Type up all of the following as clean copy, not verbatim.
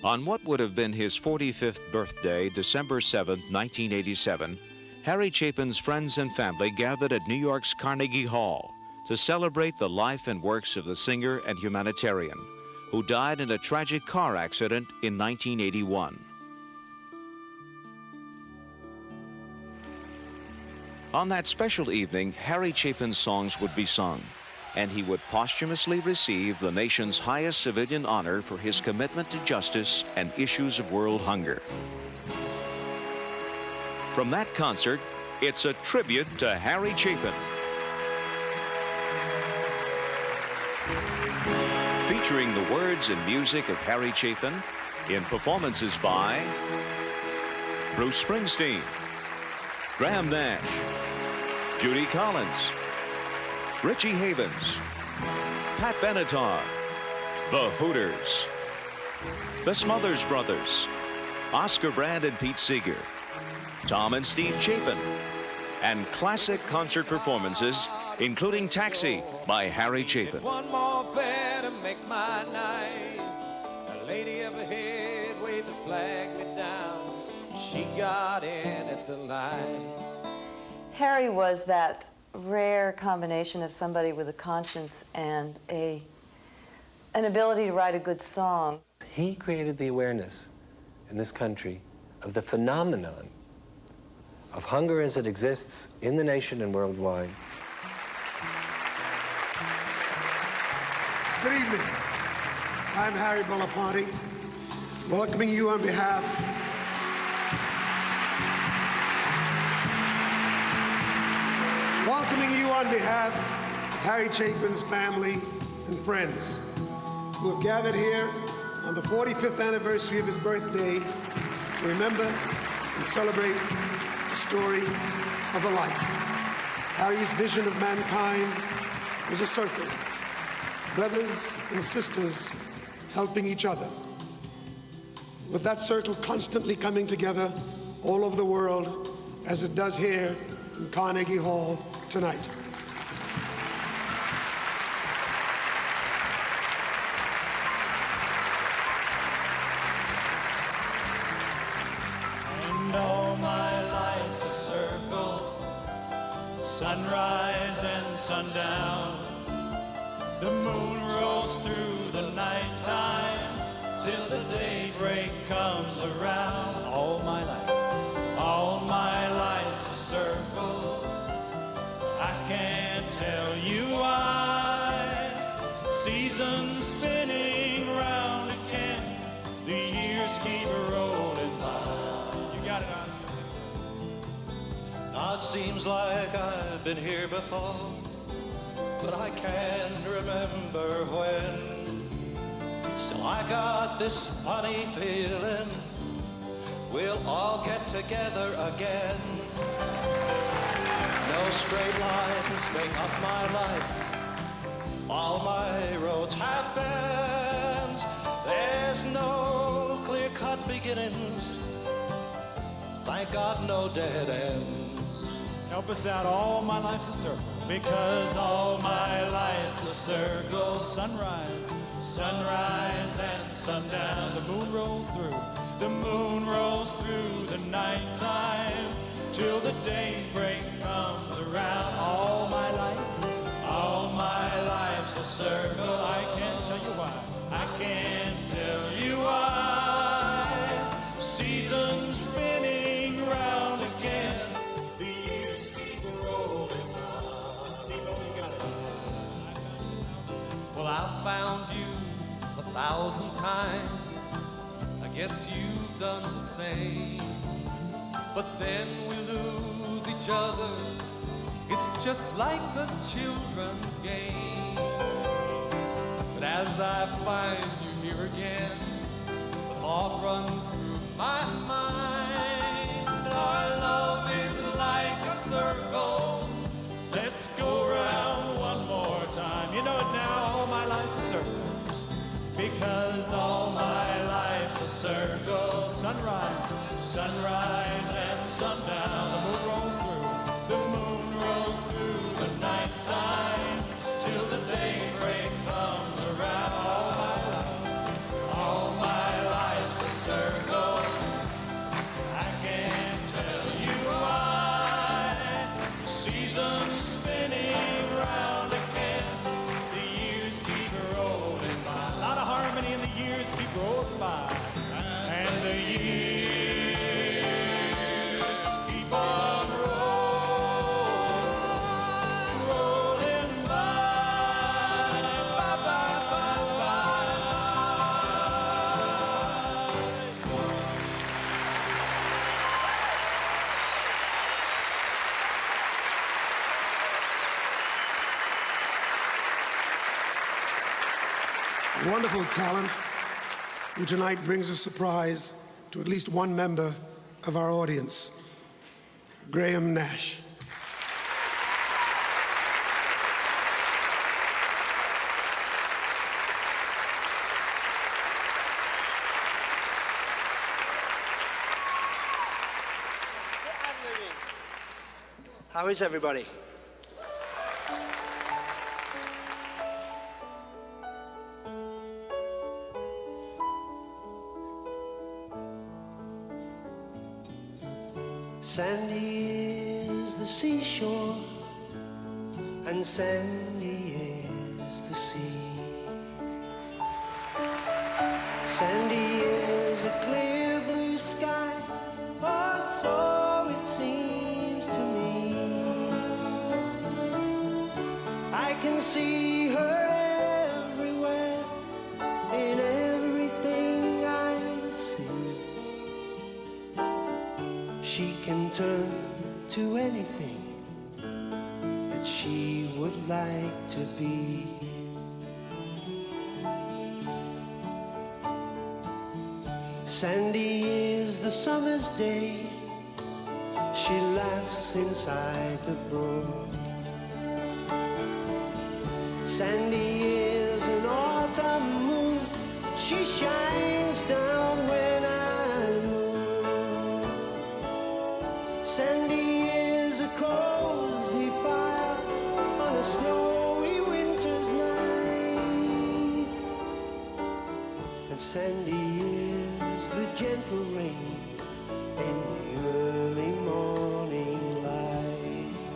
On what would have been his 45th birthday, December 7, 1987, Harry Chapin's friends and family gathered at New York's Carnegie Hall to celebrate the life and works of the singer and humanitarian, who died in a tragic car accident in 1981. On that special evening, Harry Chapin's songs would be sung, and he would posthumously receive the nation's highest civilian honor for his commitment to justice and issues of world hunger. From that concert, it's a tribute to Harry Chapin. Featuring the words and music of Harry Chapin in performances by Bruce Springsteen, Graham Nash, Judy Collins, Richie Havens, Pat Benatar, the Hooters, the Smothers Brothers, Oscar Brand and Pete Seeger, Tom and Steve Chapin, and classic concert performances, including Taxi by Harry Chapin. One more fare to make my night. A lady of ahead waved the flag me down. She got in at the lights. Harry was that rare combination of somebody with a conscience and an ability to write a good song. He created the awareness in this country of the phenomenon of hunger as it exists in the nation and worldwide. Good evening. I'm Harry Belafonte, welcoming you on behalf of Harry Chapin's family and friends who have gathered here on the 45th anniversary of his birthday to remember and celebrate the story of a life. Harry's vision of mankind was a circle, brothers and sisters helping each other, with that circle constantly coming together all over the world as it does here in Carnegie Hall tonight. And all my life's a circle, sunrise and sundown. The moon rolls through the nighttime till the daybreak comes around. All my life's a circle. I can't tell you why. Seasons spinning round again. The years keep rolling by. You got it, Oscar. Now it seems like I've been here before, but I can't remember when. Still I got this funny feeling we'll all get together again. No straight lines make up my life. All my roads have bends. There's no clear-cut beginnings. Thank God, no dead ends. Help us out. All my life's a circle, because all my life's a circle. Sunrise, sunrise and sundown. The moon rolls through. The moon rolls through the nighttime till the daybreak comes around. All my life's a circle. I can't tell you why. I can't tell you why. Seasons spinning round again. The years keep rolling on. Steve, you got it. Well, I've found you 1,000 times. I guess you've done the same. But then we lose each other. It's just like a children's game. But as I find you here again, the thought runs through my mind. Our love is like a circle. Let's go round one more time. You know it now. All my life's a circle, because all my life's a circle. Sunrise, sunrise and sundown. The moon rolls through. The moon rolls through the nighttime till the daybreak comes around. All my life's years keep rolling by, and the years keep on rolling by, by, by, by, by. Wonderful talent who tonight brings a surprise to at least one member of our audience, Graham Nash. How is everybody? Sandy is the seashore, and sandy is the sea. Sandy is a clear blue sky, or so it seems to me. I can see her everywhere, in everything I see. She can turn to anything that she would like to be. Sandy is the summer's day. She laughs inside the brook. Sandy is an autumn moon. She shines down when I look. Sandy is a cozy fire on a snowy winter's night. And Sandy is the gentle rain in the early morning light.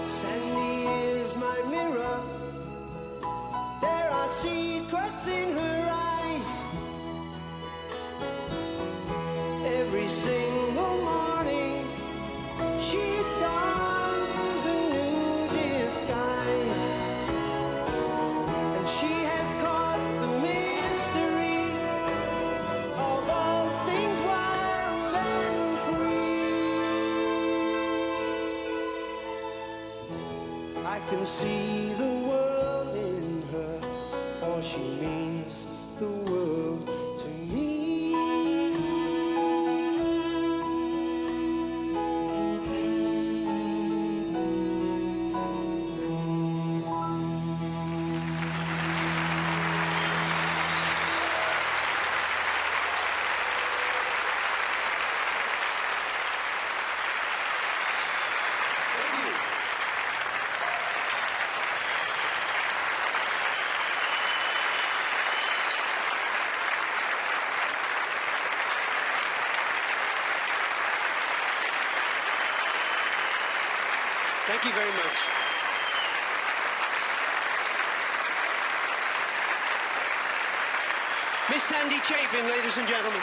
Sandy is my mirror. There are secrets in her eyes. Every single morning she dons a new disguise. And she has caught the mystery of all things wild and free. I can see the world in her, for she means the world to me. Thank you very much. Miss Sandy Chapin, ladies and gentlemen.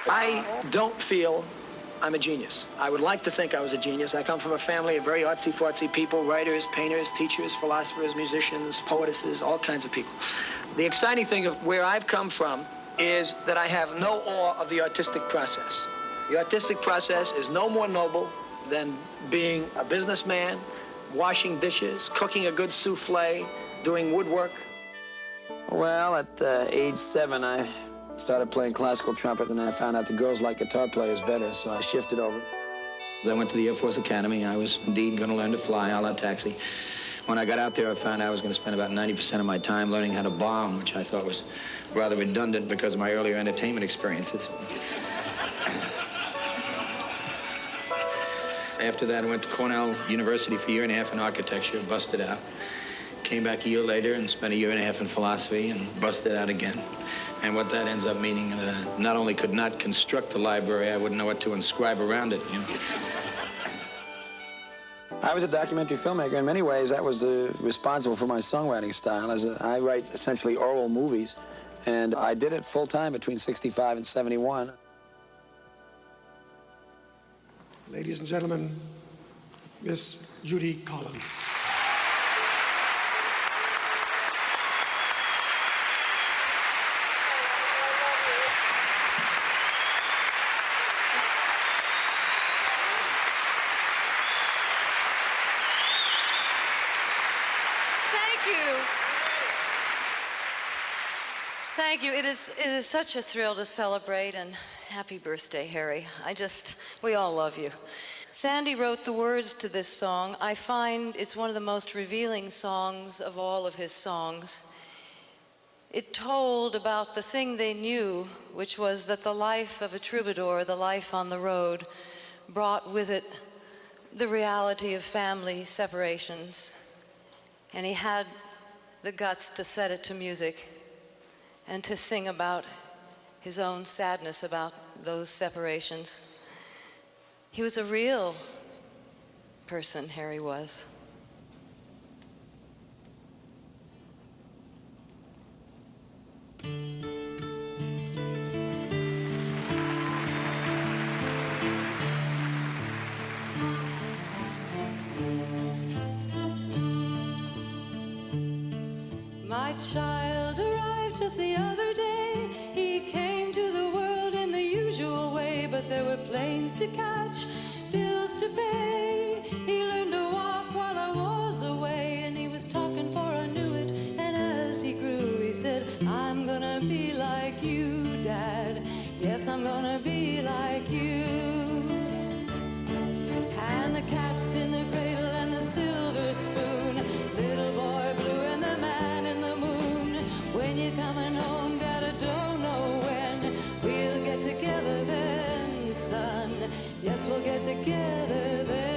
I don't feel I'm a genius. I would like to think I was a genius. I come from a family of very artsy-fartsy people, writers, painters, teachers, philosophers, musicians, poetesses, all kinds of people. The exciting thing of where I've come from is that I have no awe of the artistic process. The artistic process is no more noble than being a businessman, washing dishes, cooking a good souffle, doing woodwork. Well, at age 7, I started playing classical trumpet, and then I found out the girls like guitar players better, so I shifted over. I went to the Air Force Academy. I was indeed going to learn to fly a la taxi. When I got out there, I found I was going to spend about 90% of my time learning how to bomb, which I thought was rather redundant because of my earlier entertainment experiences. After that, I went to Cornell University for a year and a half in architecture, busted out. Came back a year later and spent a year and a half in philosophy and busted out again. And what that ends up meaning, not only could not construct a library, I wouldn't know what to inscribe around it, you know. I was a documentary filmmaker. In many ways, that was responsible for my songwriting style. I write essentially oral movies, and I did it full-time between 65 and 71. Ladies and gentlemen, Miss Judy Collins. Thank you. It is such a thrill to celebrate, and happy birthday, Harry. We all love you. Sandy wrote the words to this song. I find it's one of the most revealing songs of all of his songs. It told about the thing they knew, which was that the life of a troubadour, the life on the road, brought with it the reality of family separations. And he had the guts to set it to music and to sing about his own sadness about those separations. He was a real person, Harry was. My child arrived just the other day. He came to the world in the usual way, but there were planes to catch, bills to pay. He learned to walk while I was away, and he was talking for I knew it. And as he grew, he said, I'm gonna be like you, Dad. Yes, I'm gonna be like you. And the cat's in the cradle and the silver spoon, little boy blue and the man in the moon. When you're coming home, Dad, I don't know when. We'll get together then, son. Yes, we'll get together then.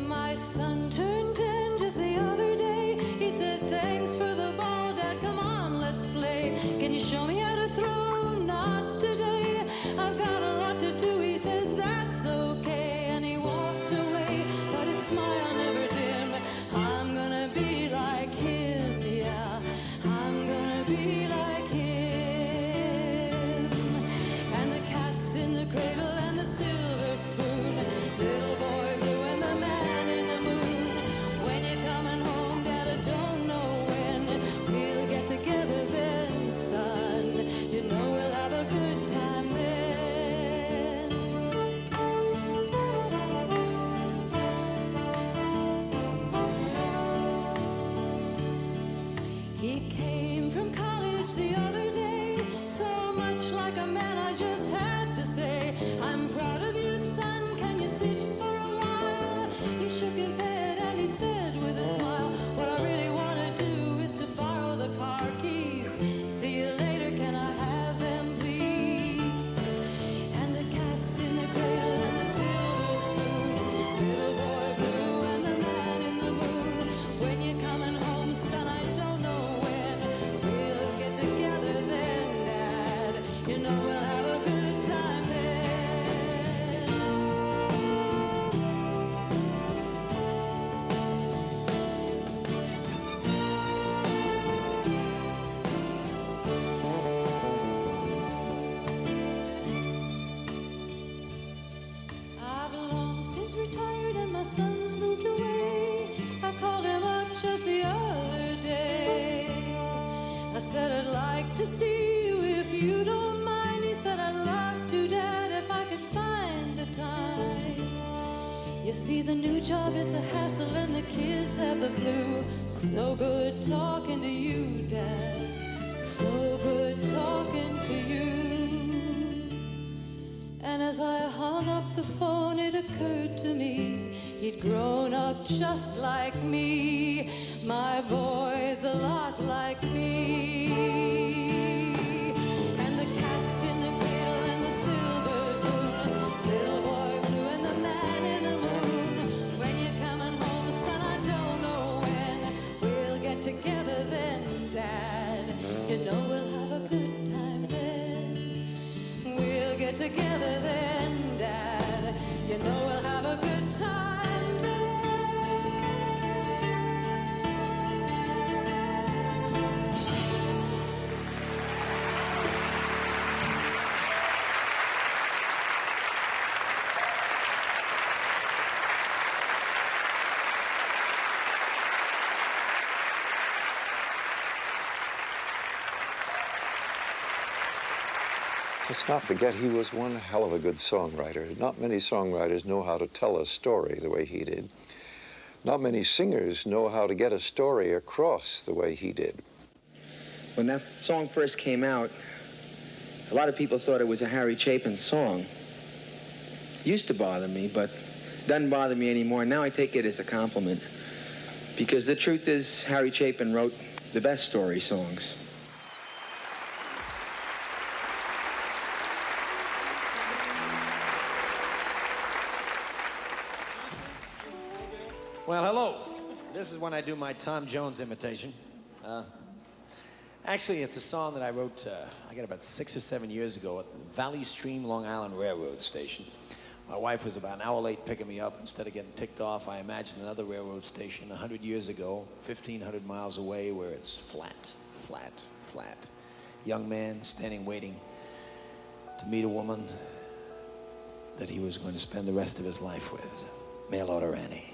My son turned 10 just the other day. He said, thanks for the ball, Dad, come on, let's play. Can you show me how to throw? Not today, I've got a lot to do. He said, that's okay, and he walked away, but his smile never dimmed. I'm gonna be like him, yeah, I'm gonna be like him. And the cat's in the cradle and the silver spoon, little boy blue and the man in the moon. When you're coming home, Dad, I don't know when. We'll get together then, son. You know we'll have a good time then. He came from college the other day, so much like a man I just had to say, I'm proud of you, son, can you sit for a while? He shook his head and he said with a smile, what I really want to do is to borrow the car keys. See you later, can I have them, please? And the cat's in the cradle and the silver spoon, little boy blue and the man in the moon. When you're coming home, son, I don't know when. We'll get together then, Dad. You know we'll have a good time then. said, I'd like to see you if you don't mind. He said, I'd love to, Dad, if I could find the time. You see, the new job is a hassle and the kids have the flu. So good talking to you, Dad. So good talking to you. And as I hung up the phone, it occurred to me he'd grown up just like me. My boy's a lot like me. And the cat's in the cradle and the silver spoon, little boy blue and the man in the moon. When you're coming home, son, I don't know when we'll get together then, Dad. You know we'll have a good time then. We'll get together then, Dad. You know we'll have a good time then. Let's not forget he was one hell of a good songwriter. Not many songwriters know how to tell a story the way he did. Not many singers know how to get a story across the way he did. When that song first came out, a lot of people thought it was a Harry Chapin song. It used to bother me, but it doesn't bother me anymore. Now I take it as a compliment. Because the truth is, Harry Chapin wrote the best story songs. Well, hello. This is when I do my Tom Jones imitation. Actually, it's a song that I wrote, I got about 6 or 7 years ago at the Valley Stream, Long Island Railroad Station. My wife was about an hour late picking me up. Instead of getting ticked off, I imagined another railroad station 100 years ago, 1,500 miles away, where it's flat, flat, flat. Young man standing waiting to meet a woman that he was going to spend the rest of his life with. Mail order Annie.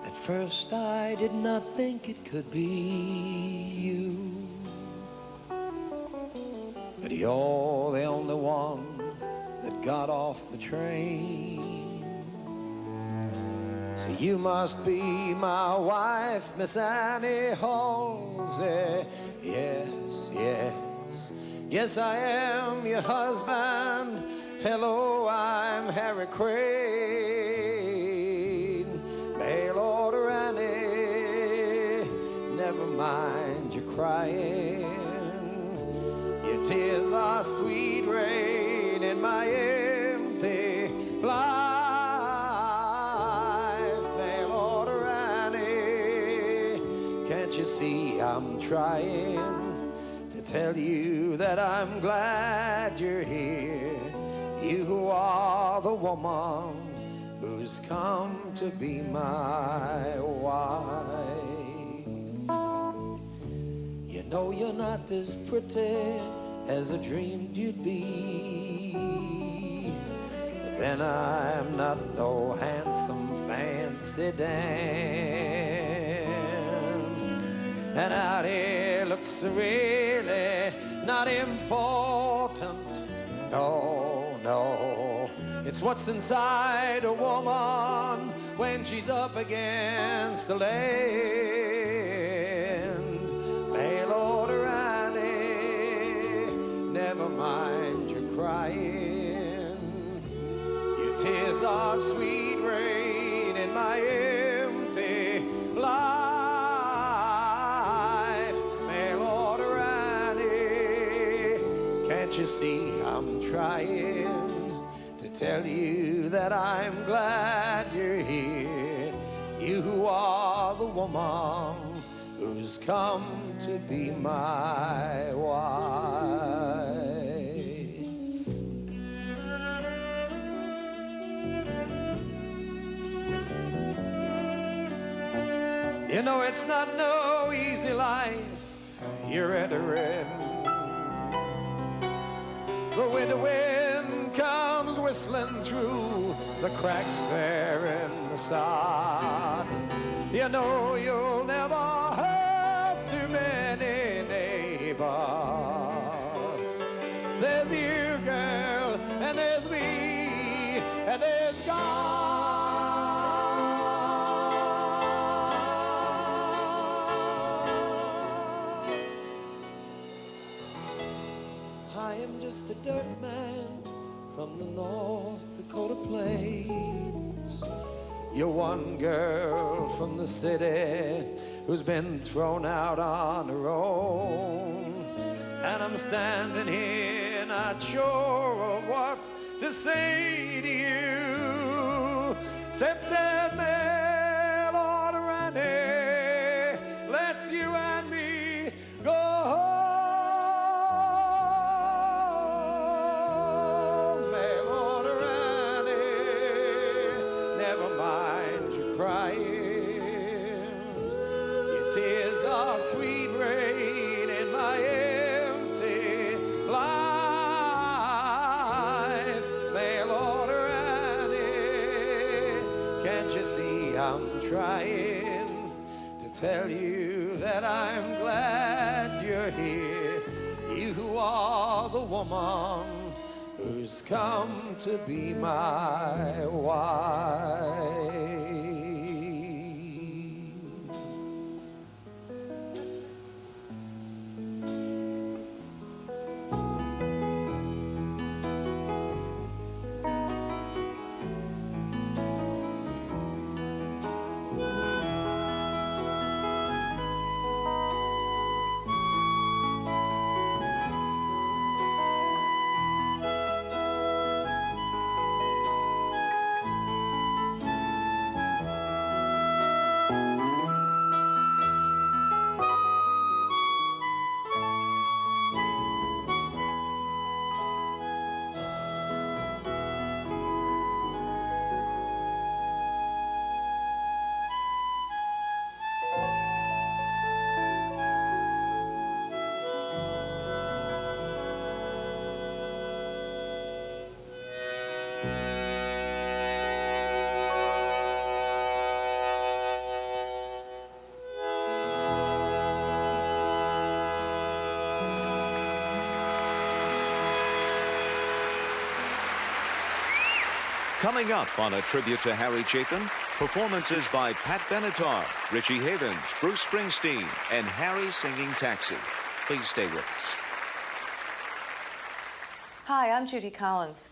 At first I did not think it could be you, but you're the only one that got off the train. So you must be my wife, Miss Annie Halsey. Yes, yes, yes I am your husband. Hello, I'm Harry Crane. Mail order Annie, never mind your crying. Your tears are sweet rain in my empty life. Mail order Annie, can't you see I'm trying to tell you that I'm glad you're here? You who are the woman who's come to be my wife. You know you're not as pretty as I dreamed you'd be, but then I'm not no handsome fancy Dan. And out here looks really not important. No, no, it's what's inside a woman when she's up against the land. Mail order Annie, never mind your crying. Your tears are sweet rain in my empty life. Mail order Annie, can't you see I'm trying to tell you that I'm glad you're here. You who are the woman who's come to be my wife. You know it's not no easy life you're entering. The winter wind comes whistling through the cracks there in the sod. You know you'll never have too many neighbors. There's you, girl, and there's me, and there's God. I am just a dirt man from the North Dakota plains. You're one girl from the city who's been thrown out on her own. And I'm standing here not sure of what to say to you, except that mail order Annie lets you and me go home. Sweet rain in my empty life. Mail order Annie, can't you see I'm trying to tell you that I'm glad you're here? You who are the woman who's come to be my wife. Coming up on a tribute to Harry Chapin, performances by Pat Benatar, Richie Havens, Bruce Springsteen, and Harry singing Taxi. Please stay with us. Hi, I'm Judy Collins.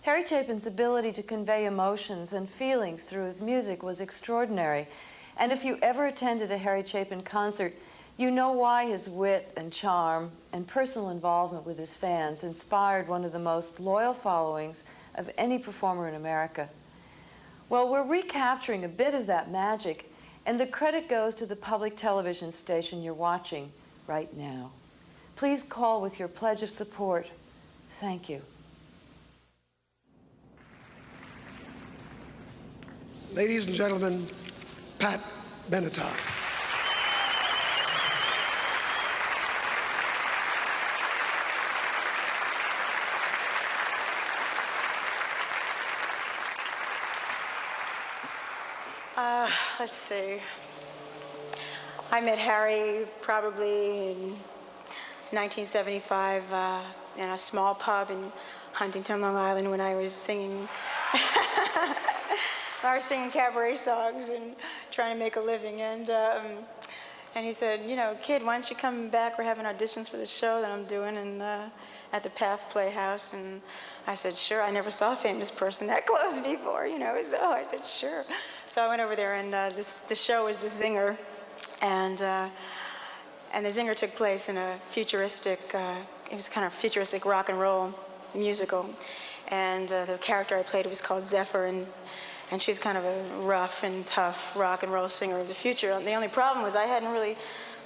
Harry Chapin's ability to convey emotions and feelings through his music was extraordinary. And if you ever attended a Harry Chapin concert, you know why his wit and charm and personal involvement with his fans inspired one of the most loyal followings of any performer in America. Well, we're recapturing a bit of that magic, and the credit goes to the public television station you're watching right now. Please call with your pledge of support. Thank you. Ladies and gentlemen, Pat Benatar. Let's see. I met Harry probably in 1975 in a small pub in Huntington, Long Island, when I was singing. I was singing cabaret songs and trying to make a living. And he said, you know, kid, why don't you come back? We're having auditions for the show that I'm doing at the PAF Playhouse. And I said, sure. I never saw a famous person that close before, you know. So I said, sure. So I went over there, and the show was The Zinger. And the Zinger took place in a futuristic, it was kind of futuristic rock and roll musical. And the character I played was called Zephyr, and she's kind of a rough and tough rock and roll singer of the future. The only problem was I hadn't really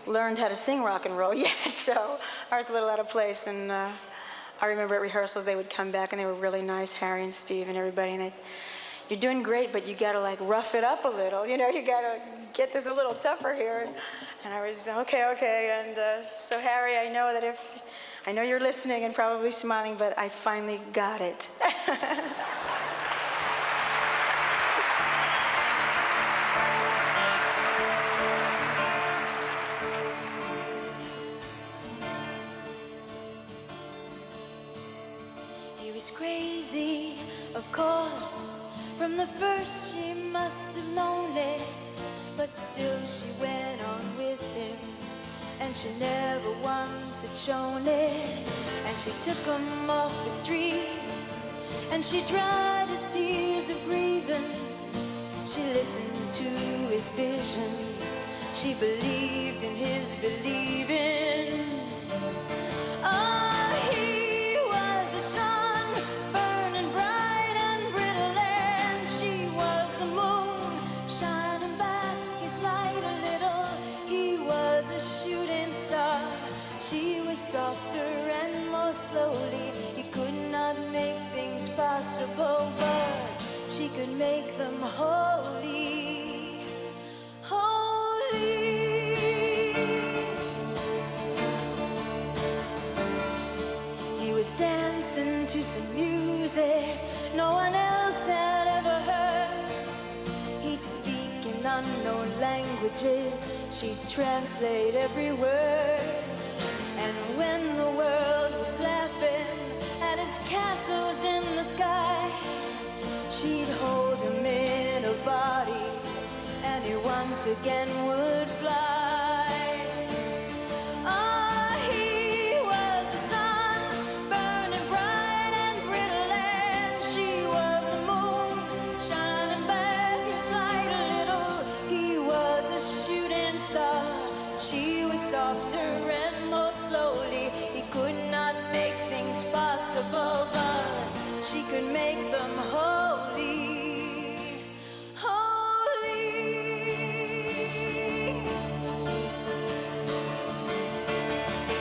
learned how to sing rock and roll yet, so I was a little out of place. And I remember at rehearsals they would come back and they were really nice, Harry and Steve and everybody, and you're doing great, but you gotta like rough it up a little, you know, you gotta get this a little tougher here. And I was, okay. And so Harry, I know you're listening and probably smiling, but I finally got it. He was crazy, of course. From the first she must have known it, but still she went on with him, and she never once had shown it. And she took him off the streets, and she dried his tears of grieving. She listened to his visions, she believed in his believing. Oh, he was a sun, burning bright and brittle, and she was the moon, shining back his light a little. He was a shooting star, she was softer and more slowly. He could not make things possible, but she could make them holy, holy. He was dancing to some music no one else had ever heard. He'd speak in unknown languages, she'd translate every word. And when the world was laughing at his castles in the sky, she'd hold him in her body, and he once again would fly. Ah, he was the sun, burning bright and brittle, and she was the moon, shining back his light a little. He was a shooting star, she was softer and more slowly. He could not make things possible, but she could make them holy, holy.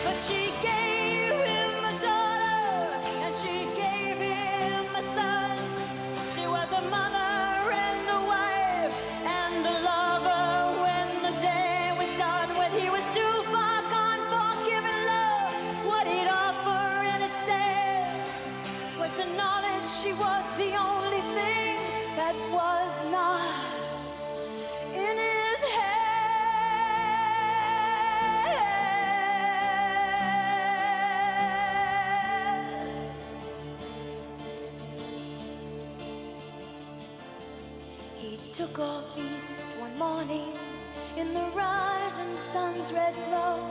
But she gave him a daughter, and she gave him a son. She was a mother and a wife and a lover when the day was done. When he was too far gone for giving love, what he'd offer in its stead was the knowledge she was the only thing that was not in his head. He took off east one morning in the rising sun's red glow.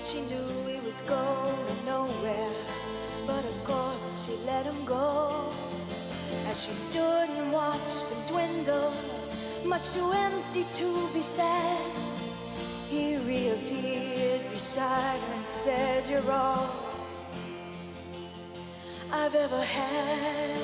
She knew he was going nowhere, but of course she let him go. As she stood and watched him dwindle, much too empty to be sad, he reappeared beside her and said, "You're all I've ever had."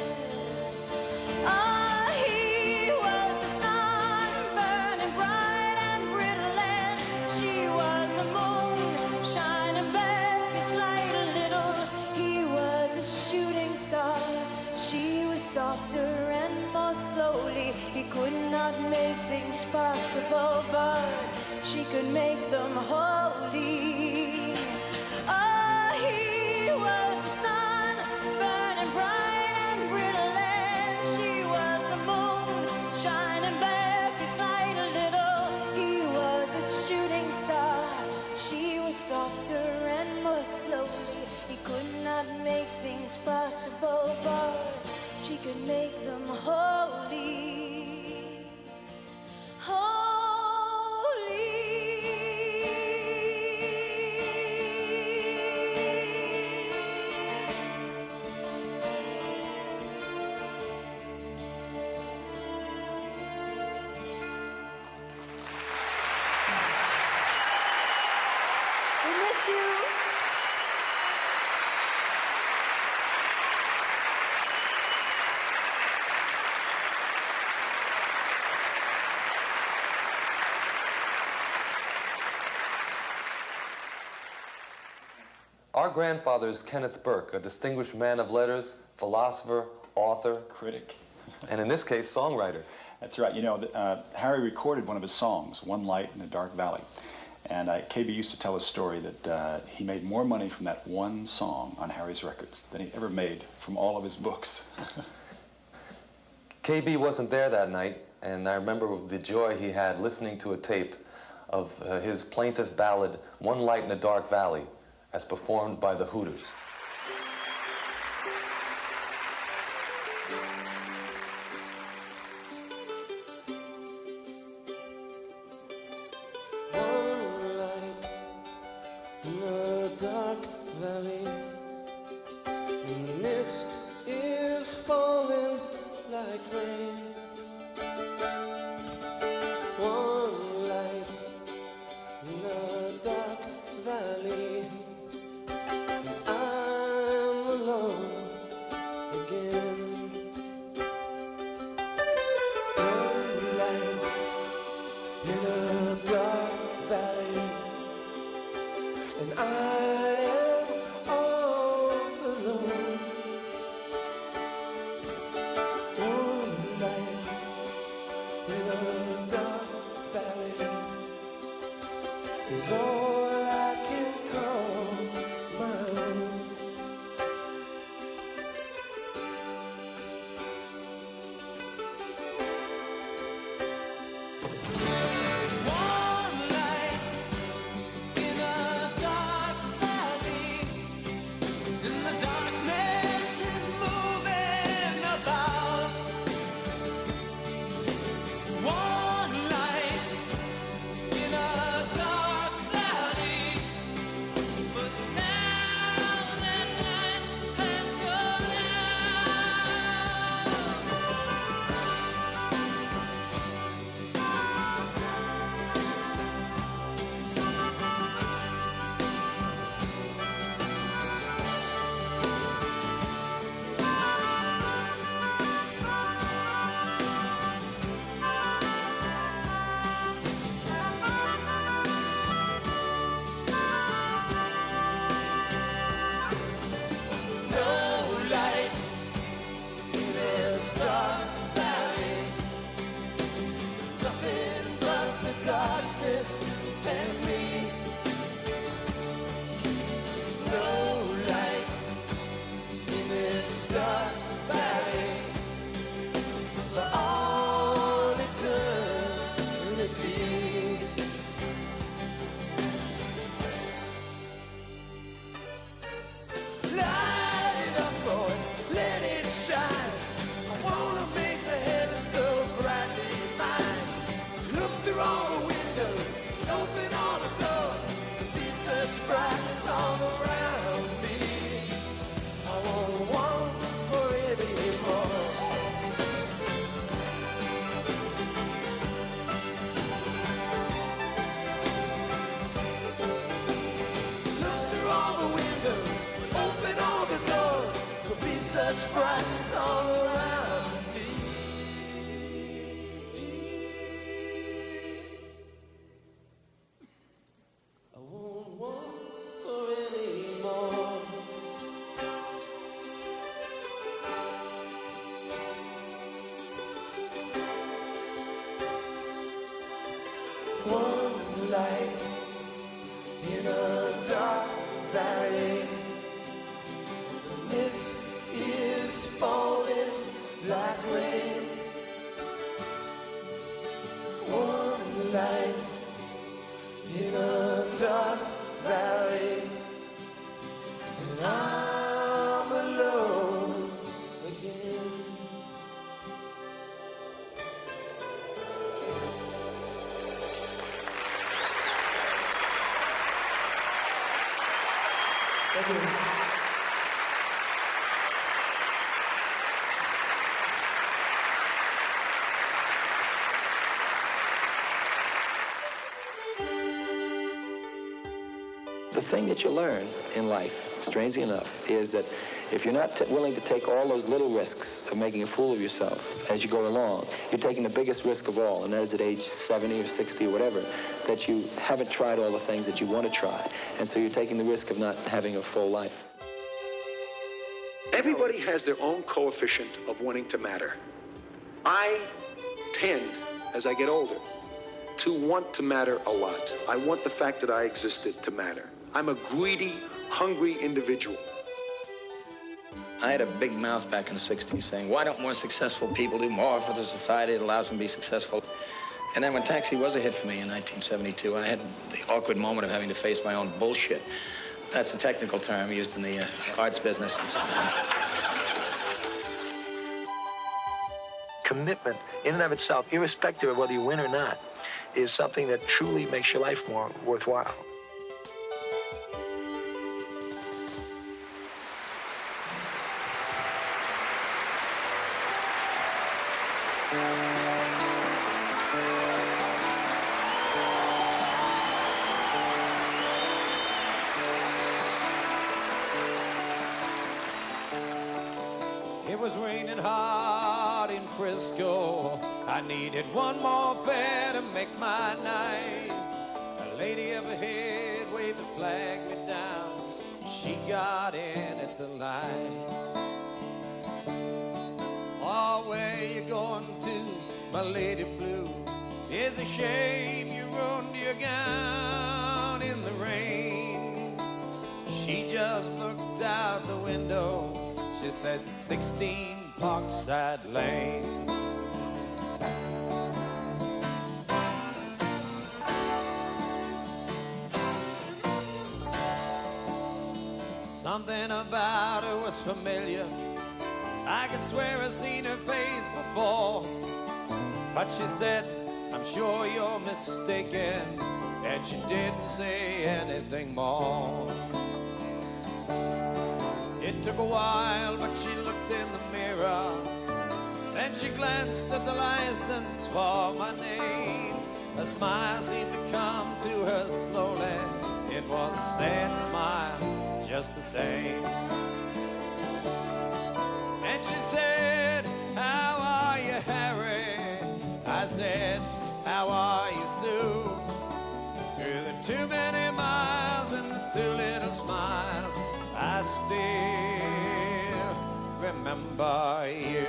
Ah, he was the sun, burning bright and brittle, and she was the moon, shining back his light a little. He was a shooting star, she was softer and more slowly. He could not make things possible, but she could make them holy. Oh, he was the sun, burning bright and brittle, and she was the moon, shining back his light a little. He was a shooting star, she was softer and more slowly. He could not make things possible, but she could make them holy, holy. We miss you. Our grandfather is Kenneth Burke, a distinguished man of letters, philosopher, author, critic, and in this case, songwriter. That's right. You know, Harry recorded one of his songs, One Light in a Dark Valley. And KB used to tell a story that he made more money from that one song on Harry's records than he ever made from all of his books. KB wasn't there that night, and I remember the joy he had listening to a tape of his plaintive ballad, One Light in a Dark Valley, as performed by the Hooters. Such brightness all around me. I won't want for any more. One light in a dark valley. The mist is falling like rain. One light in a dark valley, and I'm alone again. Thank you. The thing that you learn in life, strangely enough, is that If you're not willing to take all those little risks of making a fool of yourself as you go along, you're taking the biggest risk of all, and that is at age 70 or 60 or whatever, that you haven't tried all the things that you want to try. And so you're taking the risk of not having a full life. Everybody has their own coefficient of wanting to matter. I tend, as I get older, to want to matter a lot. I want the fact that I existed to matter. I'm a greedy, hungry individual. I had a big mouth back in the 60s saying, why don't more successful people do more for the society that allows them to be successful? And then when Taxi was a hit for me in 1972, I had the awkward moment of having to face my own bullshit. That's a technical term used in the arts business. Commitment, in and of itself, irrespective of whether you win or not, is something that truly makes your life more worthwhile. It was raining hard in Frisco. I needed one more fare to make my night. A lady up ahead waved the flag me down. She got in at the lights. Oh, where you going to, my lady blue? It's a shame you ruined your gown in the rain. She just looked out the window. She said 16 Parkside Lane. Something about her was familiar. I could swear I've seen her face before. But she said, I'm sure you're mistaken. And she didn't say anything more. It took a while, but she looked in the mirror. Then she glanced at the license for my name. A smile seemed to come to her slowly. It was a sad smile, just the same. And she said, how are you, Harry? I said, how are you, Sue? Through the too many miles and the too little smiles, I still remember you.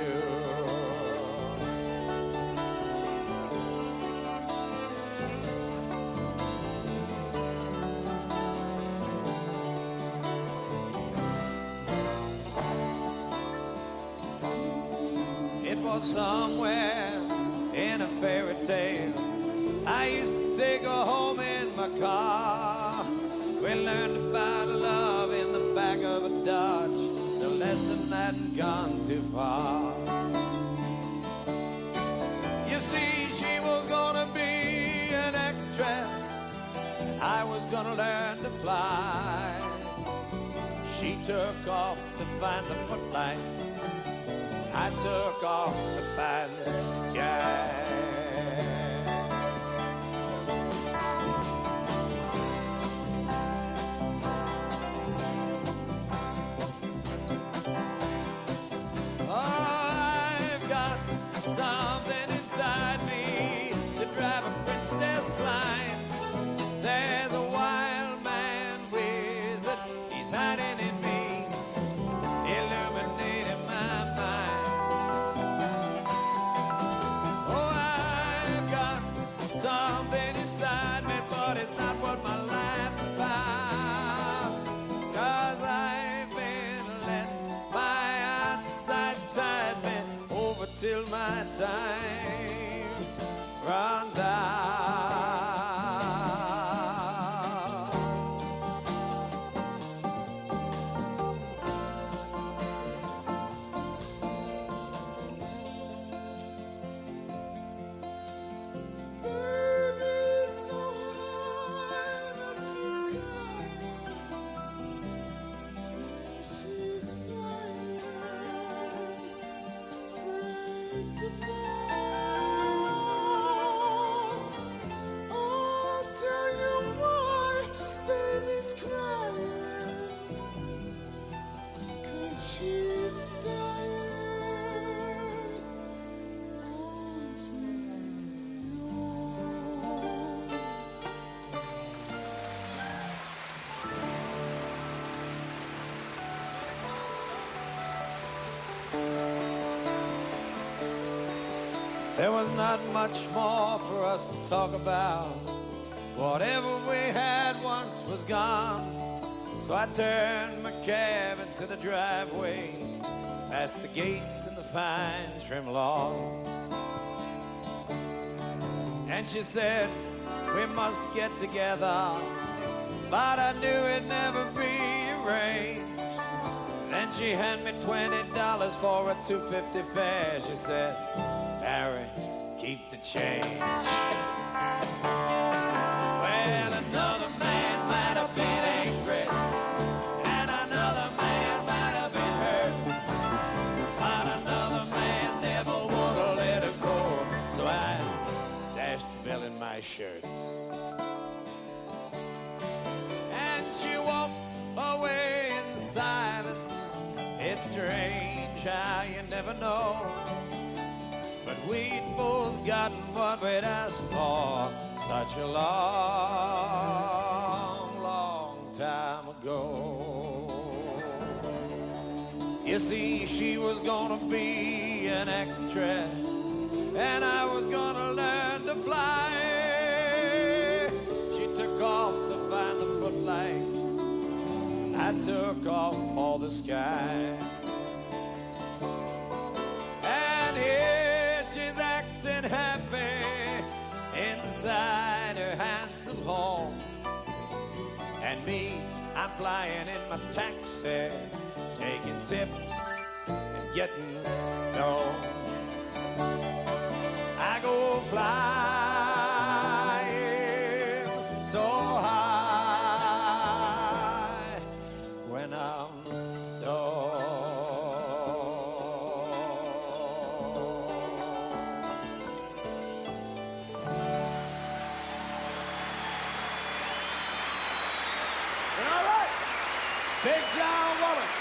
It was somewhere in a fairy tale. I used to take her home in my car. We learned about love in the back of a Dodge. The lesson hadn't gone too far. You see, she was gonna be an actress. I was gonna learn to fly. She took off to find the footlights. I took off to find the sky. I've got something inside me to drive a princess blind. There's a wild man wizard, he's hiding in me, illuminating my mind. Oh, I've got something inside me, but it's not what my life's about. 'Cause I've been letting my outside tide me over till my time runs out. She's There was not much more for us to talk about. Whatever we had once was gone. So I turned my cab into the driveway, past the gates and the fine trim lawns. And she said, we must get together, but I knew it'd never be arranged. Then she handed me $20 for a $2.50 fare. She said, Harry, keep the change. Well, another man might have been angry, and another man might have been hurt, but another man never would have let her go. So I stashed the bill in my shirt. And she walked away in silence. It's strange how you never know, but we'd both gotten what we'd asked for such a long, long time ago. You see, she was gonna be an actress, and I was gonna learn to fly. She took off to find the footlights, I took off for the sky. And here she's acting happy inside her handsome home, and me, I'm flying in my taxi, taking tips and getting stoned. I go flying so high when I'm stoned. And all right, Big John Wallace.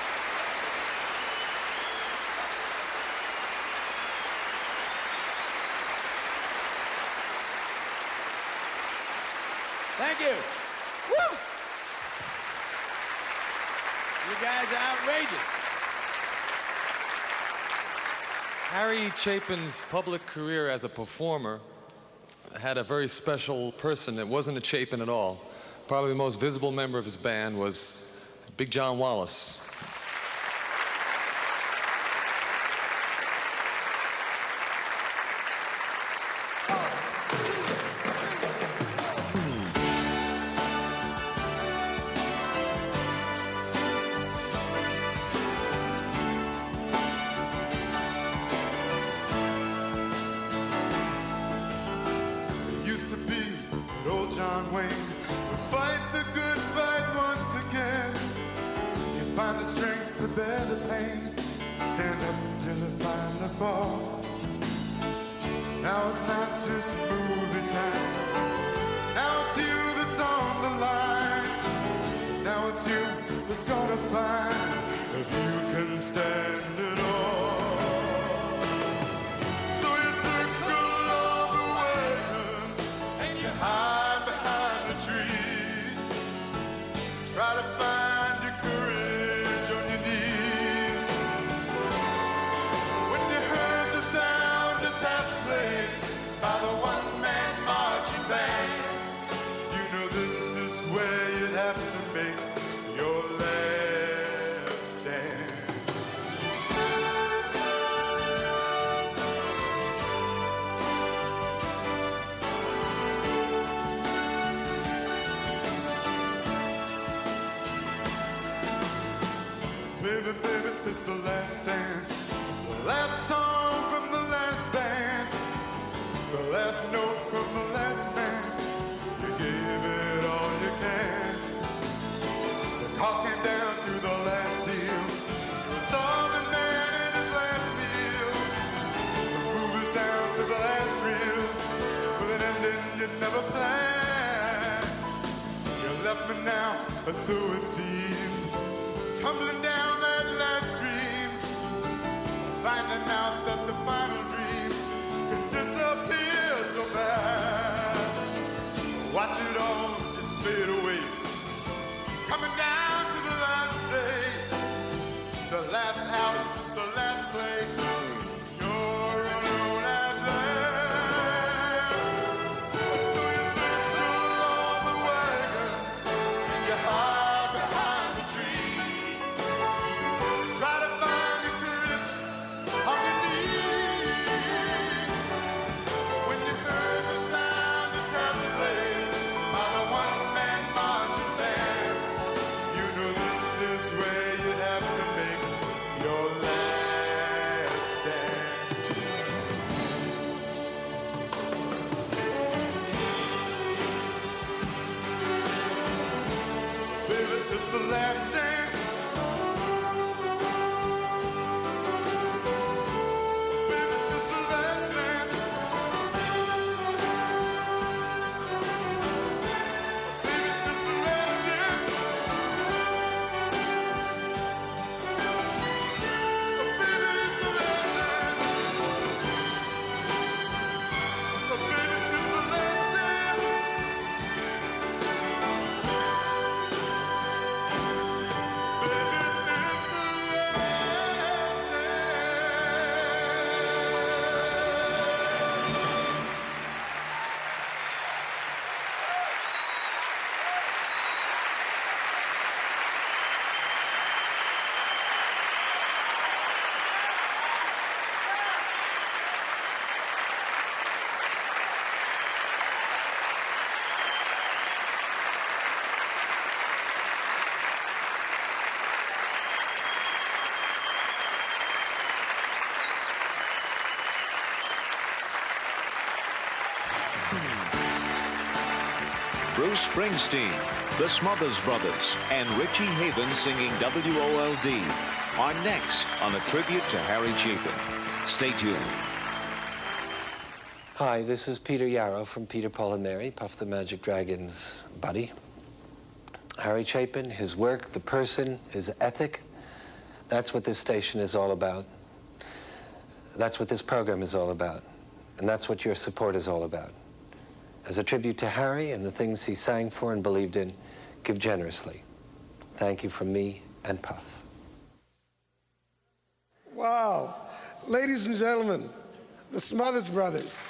Thank you. Woo! You guys are outrageous. Harry Chapin's public career as a performer had a very special person. It wasn't a Chapin at all. Probably the most visible member of his band was Big John Wallace. Used to be that old John Wayne would fight the good fight once again. He'd find the strength to bear the pain, stand up till it finally falls. Now it's not just movie time. Now it's you that's on the line. Now it's you that's gonna find if you can stand it all. So you circle all the ways and you hide behind the trees. Try to find your courage on your knees. When you heard the sound of taps played by the one-man marching band, you know this is where you'd have to make your last stand. Baby, baby, this the last stand. The last song from the last band. The last note from the last man. You gave it all you can. The cost came down to the last deal. You're a starving man in his last meal. The movie's down to the last reel, with an ending you never planned. You left me now, and so it seems, tumbling down that last stream, finding out that the final dream can disappear so fast. Watch it all just fade away, coming down to the last day, the last out, the last play. You're alone at last. Bruce Springsteen, the Smothers Brothers, and Richie Havens singing WOLD are next on a tribute to Harry Chapin. Stay tuned. Hi, this is Peter Yarrow from Peter, Paul and Mary, Puff the Magic Dragon's buddy. Harry Chapin, his work, the person, his ethic, that's what this station is all about. That's what this program is all about. And that's what your support is all about. As a tribute to Harry and the things he sang for and believed in, give generously. Thank you from me and Puff. Wow. Ladies and gentlemen, the Smothers Brothers.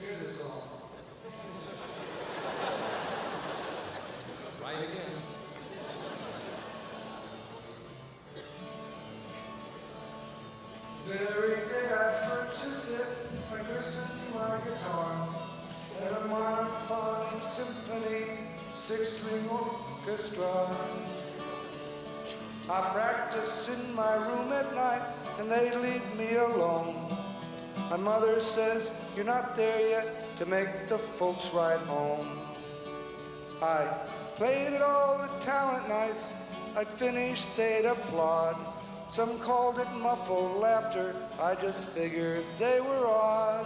Here's a song. Right again. Very day I purchased it, I christened my guitar. And a monophonic symphony, 6-string orchestra. I practice in my room at night, and they leave me alone. My mother says, you're not there yet to make the folks ride home. I played at all the talent nights, I'd finish, they'd applaud. Some called it muffled laughter, I just figured they were odd.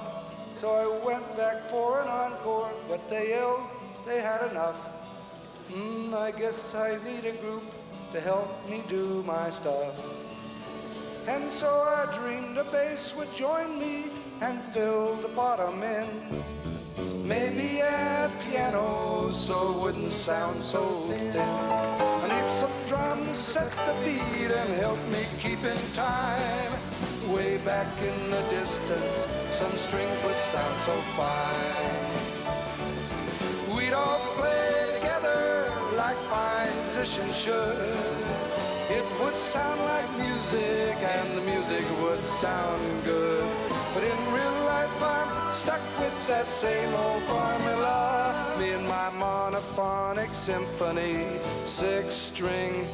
So I went back for an encore, but they yelled they had enough. I guess I need a group to help me do my stuff. And so I dreamed a bass would join me and fill the bottom in. Maybe a piano so it wouldn't sound so thin. I need some drums, set the beat and help me keep in time. Way back in the distance, some strings would sound so fine. We'd all play together like fine musicians should. It would sound like music and the music would sound good. But in real life I'm stuck with that same old formula. Me and my monophonic symphony, 6-string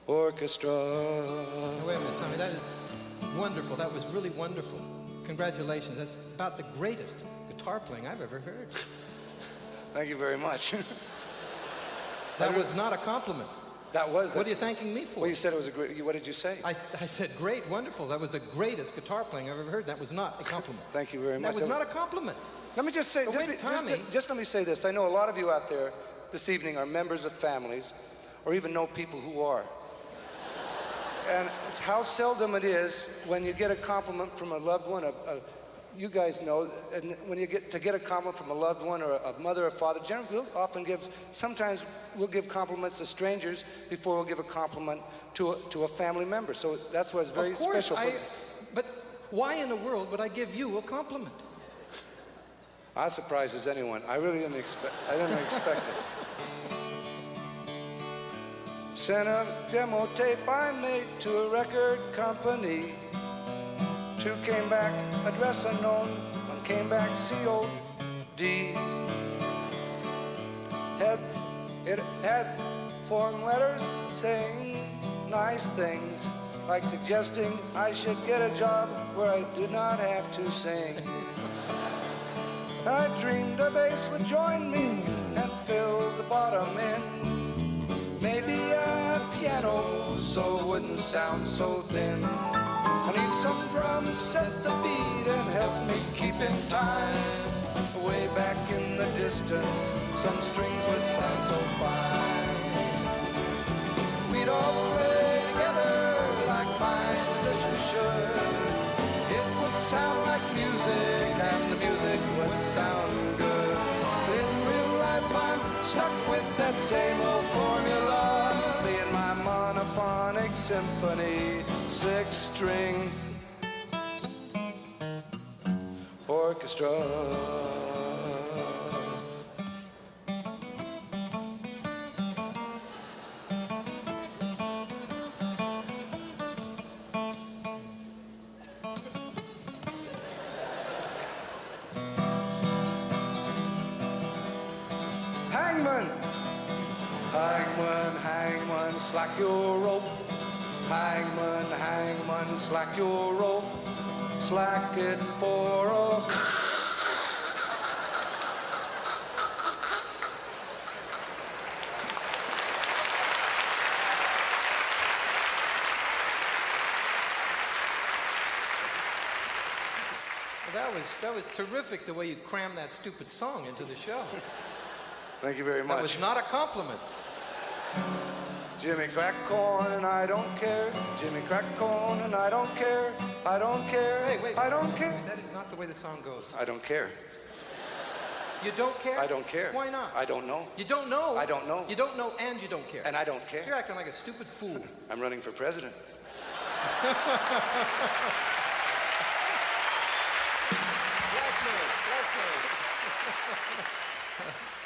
orchestra. Wait a minute, Tommy, that is wonderful. That was really wonderful. Congratulations. That's about the greatest guitar playing I've ever heard. Thank you very much. That was not a compliment. That was. What are you thanking me for? Well, you said it was a great. What did you say? I said great, wonderful. That was the greatest guitar playing I've ever heard. That was not a compliment. Thank you very much. That was not a compliment. Let me just say, Tommy. just let me say this. I know a lot of you out there this evening are members of families, or even know people who are. And it's how seldom it is when you get a compliment from a loved one. You guys know, and when you get a compliment from a loved one or a mother or father, generally we'll often sometimes we'll give compliments to strangers before we'll give a compliment to a family member. So that's why it's very special. But why in the world would I give you a compliment? I surprises anyone. I really didn't expect it. Sent a demo tape I made to a record company. 2 came back, address unknown. 1 came back, COD. It had form letters saying nice things, like suggesting I should get a job where I did not have to sing. I dreamed a bass would join me and fill the bottom in. Maybe a piano so it wouldn't sound so thin. I need some drums, set the beat and help me keep in time. Way back in the distance, some strings would sound so fine. We'd all play together like fine musicians should. It would sound like music and the music would sound good. But in real life I'm stuck with that same old formula. Me and my monophonic symphony, 6-string orchestra. slack your rope. Hangman, hangman, slack your rope. Slack it for a... That was terrific, the way you crammed that stupid song into the show. Thank you very much. That was not a compliment. Jimmy crack corn and I don't care. Jimmy crack corn and I don't care. I don't care. Hey, wait. I don't care. That is not the way the song goes. I don't care. You don't care? I don't care. Why not? I don't know. You don't know? I don't know. You don't know and you don't care. And I don't care. You're acting like a stupid fool. I'm running for president.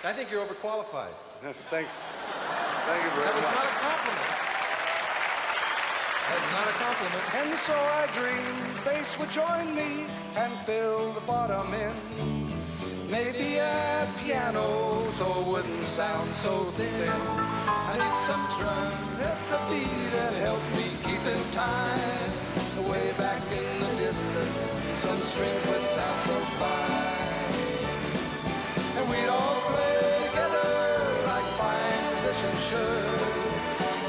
I think you're overqualified. Thanks. Thank you very That was much. not a compliment. That was not a compliment. And so I dreamed bass would join me and fill the bottom in. Maybe a piano so it wouldn't sound so thin. I need some drums to hit the beat and help me keep in time. Way back in the distance, some strings would sound so fine. And we'd all play together like fine musicians should.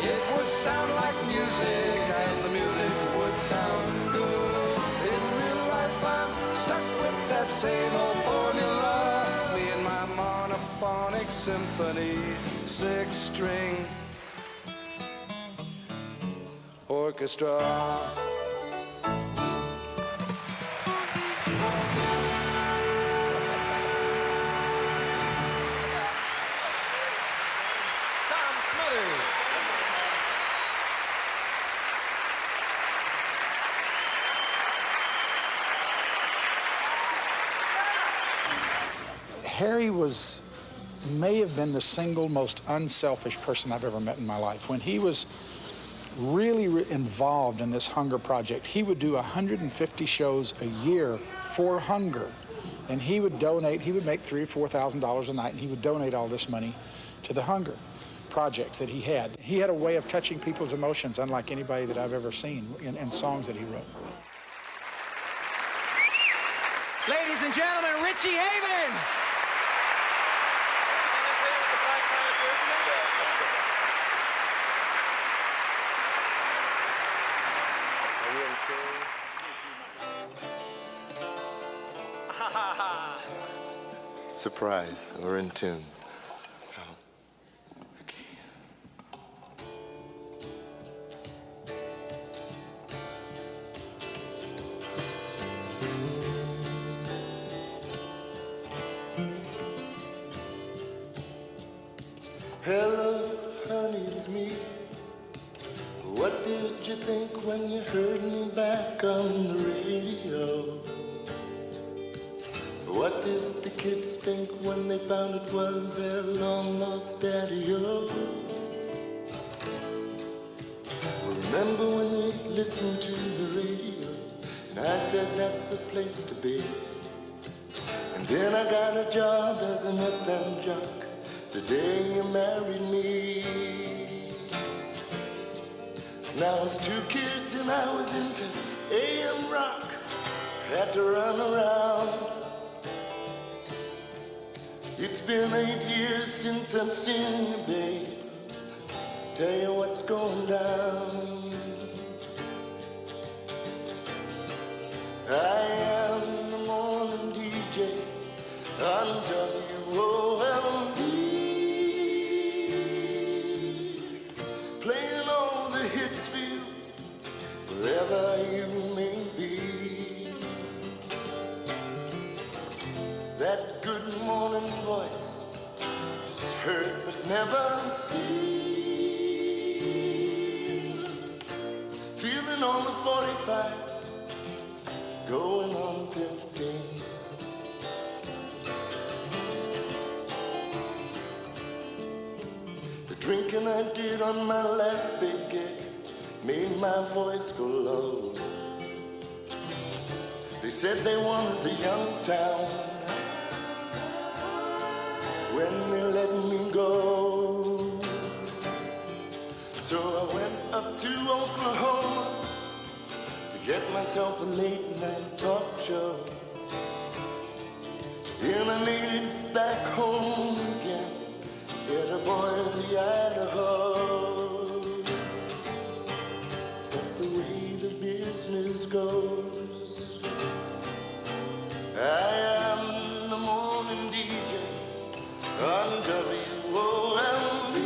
It would sound like music and the music would sound good. In real life I'm stuck with that same old formula. Me and my monophonic symphony, 6-string orchestra. Harry may have been the single most unselfish person I've ever met in my life. When he was really involved in this hunger project, he would do 150 shows a year for hunger. And he would donate, he would make $3,000 or $4,000 a night, and he would donate all this money to the hunger projects that he had. He had a way of touching people's emotions unlike anybody that I've ever seen in songs that he wrote. Ladies and gentlemen, Richie Havens! Surprise, we're in tune. Hello, honey, it's me. What did you think when you heard me back on the radio? What did the kids think when they found it was their long-lost daddy-o? Remember when we listened to the radio, and I said that's the place to be. And then I got a job as an FM jock the day you married me. Now it's 2 kids and I was into AM rock. Had to run around. It's been 8 years since I've seen you, babe. Tell you what's going down. I am the morning DJ on WOLD, playing all the hits for you, wherever you may be. That good morning voice is heard but never seen. Feeling on the 45, going on 15. The drinking I did on my last big gig made my voice go low. They said they wanted the young sound when they let me go. So I went up to Oklahoma to get myself a late night talk show. Then I made it back home again, yeah, to Boise, Idaho. That's the way the business goes. I am the morning DJ on WOLD,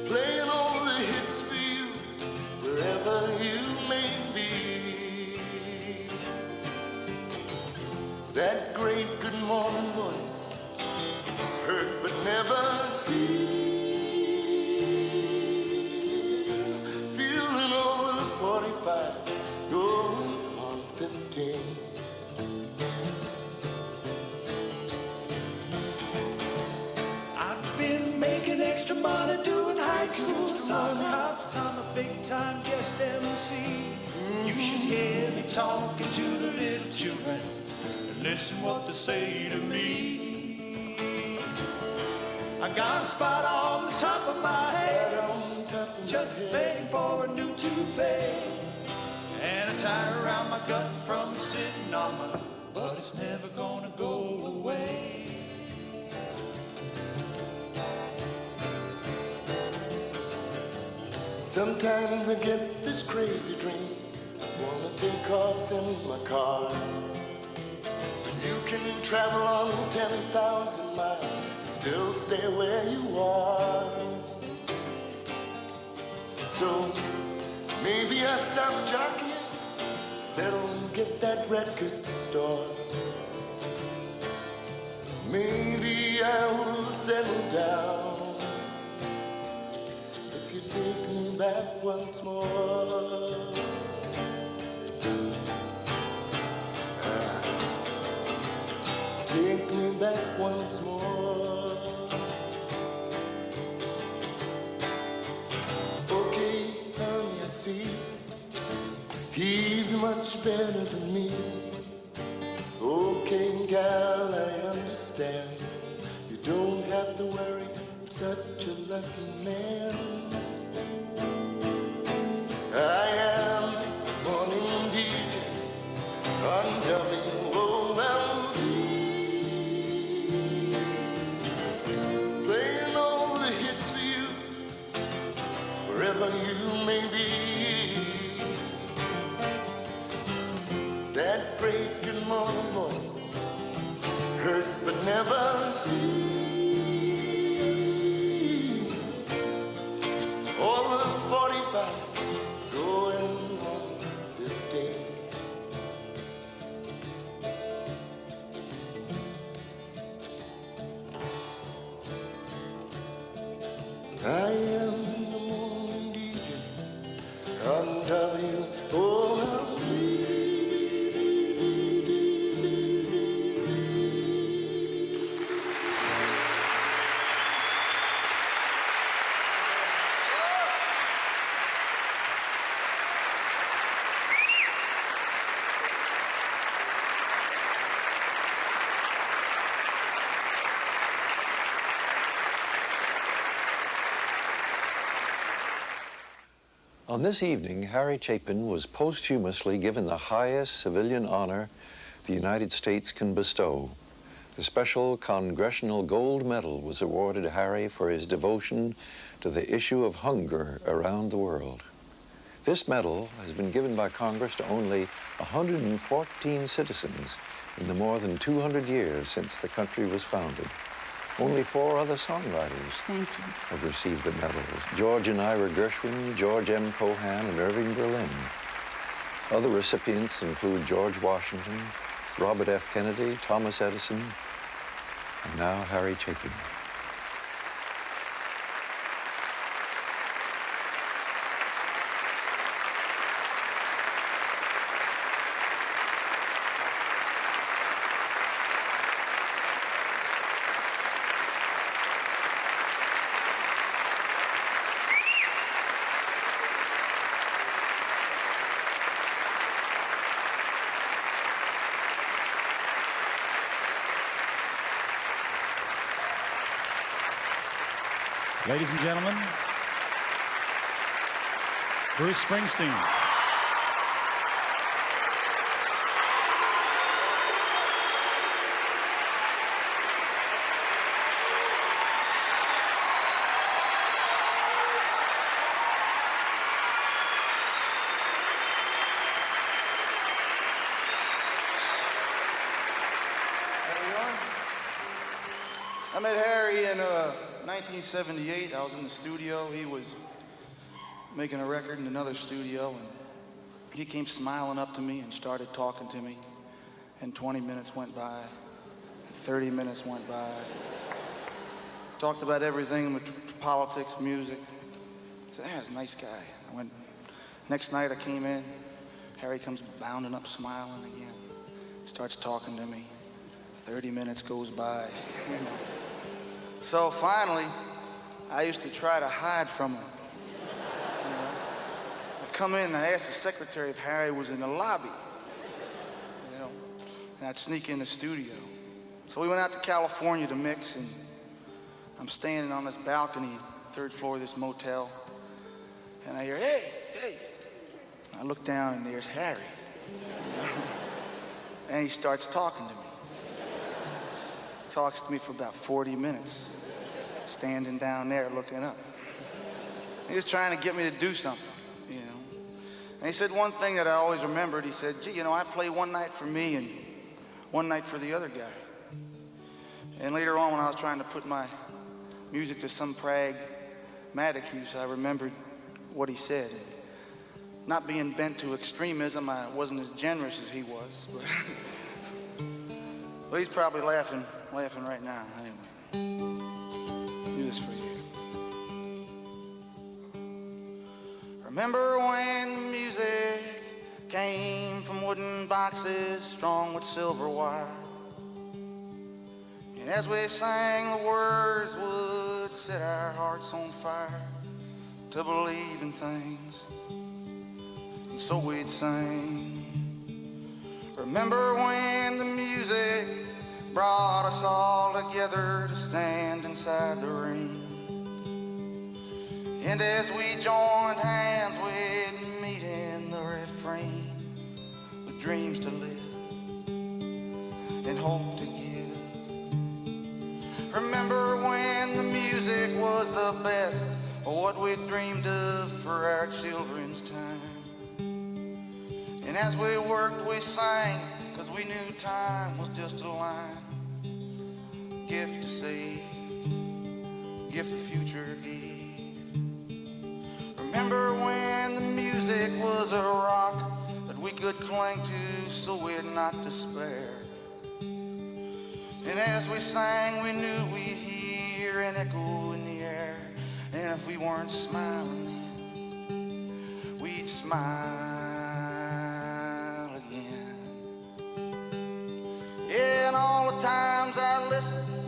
playing all the hits for you wherever you may be. That great good morning voice, heard but never seen. Feeling over 45, going on 15. I've been making extra money doing high school song hops. I'm a big time guest MC. You should hear me talking to the little children and listen what they say to me. I got a spot on the top of my head, just begging for a new toupee, and a tie around my gut from sitting on my butt. It's never gonna go away. Sometimes I get this crazy dream, wanna take off in my car. You can travel on 10,000 miles and still stay where you are. So maybe I stop jockeying, settle and get that record store. Maybe I will settle down if you take me back once more. Take me back once more. Okay, honey, I see he's much better than me. Okay, gal, I understand. You don't have to worry, I'm such a lucky man. I am morning DJ on WOLD, playing all the hits for you wherever you may be. That great good morning voice, heard but never seen. All of 45, going on 15. I am the morning DJ on WOLD. On this evening, Harry Chapin was posthumously given the highest civilian honor the United States can bestow. The Special Congressional Gold Medal was awarded to Harry for his devotion to the issue of hunger around the world. This medal has been given by Congress to only 114 citizens in the more than 200 years since the country was founded. Only 4 other songwriters have received the medals: George and Ira Gershwin, George M. Cohan, and Irving Berlin. Other recipients include George Washington, Robert F. Kennedy, Thomas Edison, and now Harry Chapin. Ladies and gentlemen, Bruce Springsteen. I met Harry in 1978. I was in the studio. He was making a record in another studio, and he came smiling up to me and started talking to me. And 20 minutes went by, 30 minutes went by. Talked about everything, politics, music. I said, he's a nice guy. Next night I came in, Harry comes bounding up, smiling again. Starts talking to me. 30 minutes goes by. So finally, I used to try to hide from him. I'd come in and I asked the secretary if Harry was in the lobby. And I'd sneak in the studio. So we went out to California to mix, and I'm standing on this balcony, third floor of this motel, and I hear, hey, hey. I look down and there's Harry. And he starts talking to me. Talks to me for about 40 minutes, standing down there looking up. He was trying to get me to do something, And he said one thing that I always remembered. He said, gee, I play one night for me and one night for the other guy. And later on, when I was trying to put my music to some pragmatic use, I remembered what he said. Not being bent to extremism, I wasn't as generous as he was, but he's probably laughing right now. Anyway, I'll do this for you. Remember when the music came from wooden boxes strung with silver wire? And as we sang, the words would set our hearts on fire to believe in things. And so we'd sing. Remember when the music brought us all together to stand inside the ring. And as we joined hands, we'd meet in the refrain with dreams to live and hope to give. Remember when the music was the best of what we dreamed of for our children's time. And as we worked, we sang, 'cause we knew time was just a line. Gift to save, gift the future gave. Remember when the music was a rock that we could cling to so we'd not despair. And as we sang, we knew we'd hear an echo in the air. And if we weren't smiling then, we'd smile again. Yeah, and all the times I listened,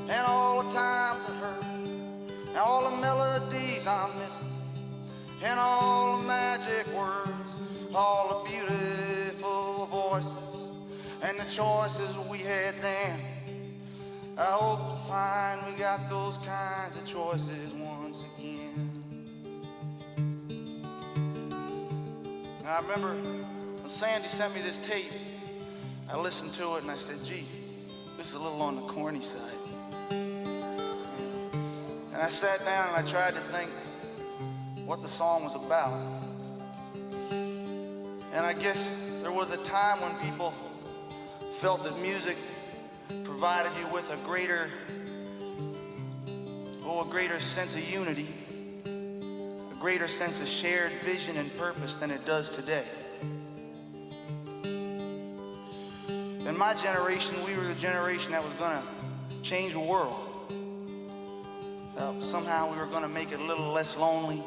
and all the times I heard, and all the melodies I'm missing, and all the magic words, all the beautiful voices, and the choices we had then. I hope to find we got those kinds of choices once again. Now, I remember when Sandy sent me this tape, I listened to it and I said, gee, this is a little on the corny side. And I sat down and I tried to think what the song was about. And I guess there was a time when people felt that music provided you with a greater sense of unity, a greater sense of shared vision and purpose than it does today. In my generation, we were the generation that was going to change the world. Somehow we were going to make it a little less lonely,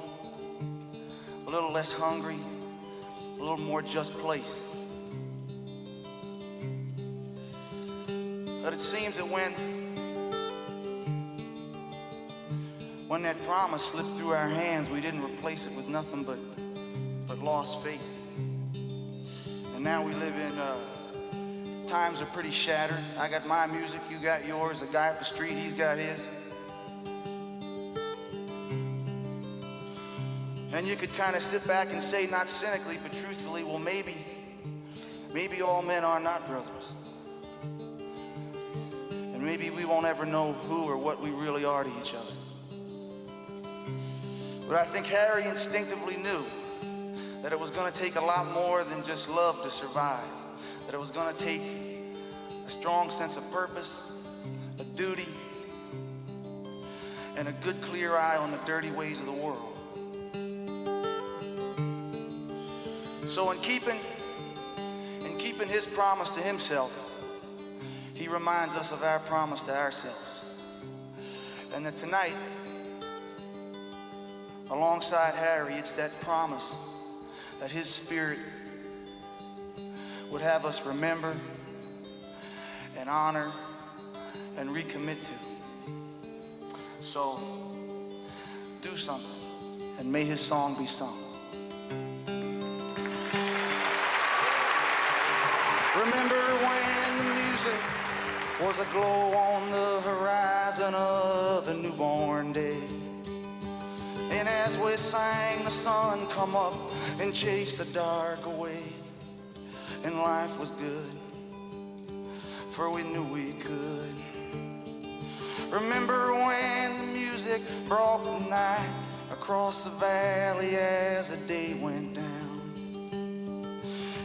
a little less hungry, a little more just place. But it seems that when that promise slipped through our hands, we didn't replace it with nothing but lost faith. And now we live in times are pretty shattered. I got my music, you got yours. The guy up the street, he's got his. And you could kind of sit back and say, not cynically, but truthfully, well, maybe all men are not brothers. And maybe we won't ever know who or what we really are to each other. But I think Harry instinctively knew that it was going to take a lot more than just love to survive. That it was going to take a strong sense of purpose, a duty, and a good, clear eye on the dirty ways of the world. So in keeping his promise to himself, he reminds us of our promise to ourselves. And that tonight, alongside Harry, it's that promise that his spirit would have us remember and honor and recommit to. So, do something, and may his song be sung. Remember when the music was a glow on the horizon of the newborn day. And as we sang, the sun come up and chased the dark away. And life was good, for we knew we could. Remember when the music brought the night across the valley as the day went down.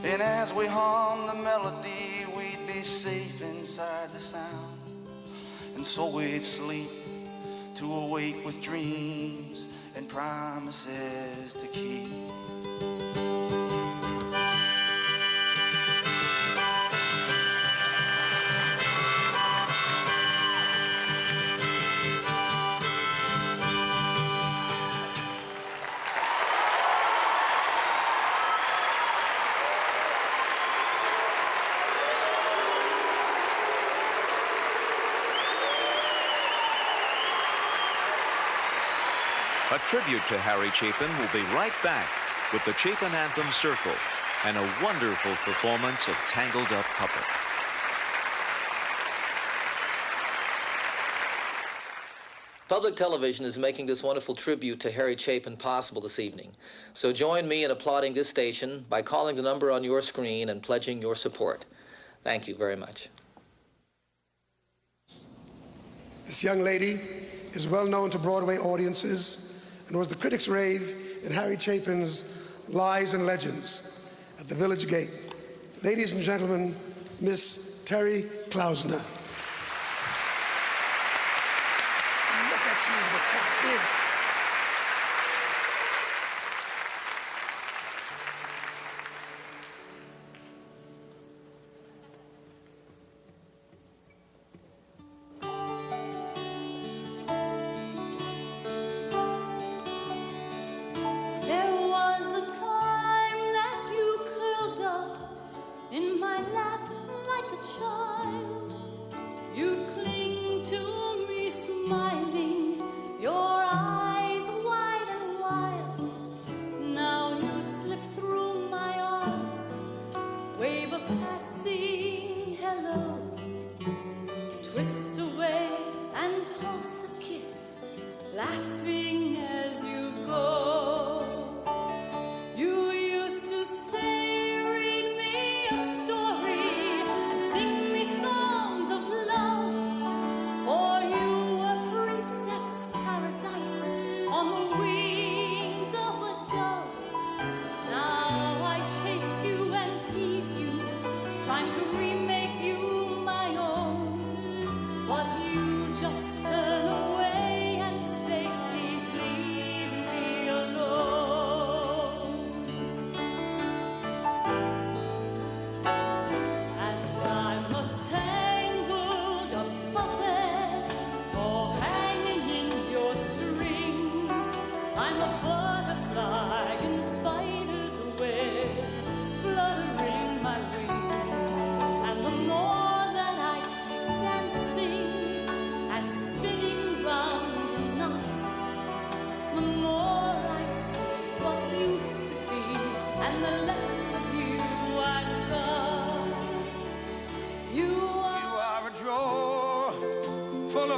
And as we hummed the melody, we'd be safe inside the sound. And so we'd sleep to awake with dreams and promises to keep. A tribute to Harry Chapin will be right back with the Chapin Anthem Circle and a wonderful performance of Tangled Up Puppet. Public television is making this wonderful tribute to Harry Chapin possible this evening. So join me in applauding this station by calling the number on your screen and pledging your support. Thank you very much. This young lady is well known to Broadway audiences and was the critics' rave in Harry Chapin's Lies and Legends at the Village Gate. Ladies and gentlemen, Miss Terry Klausner.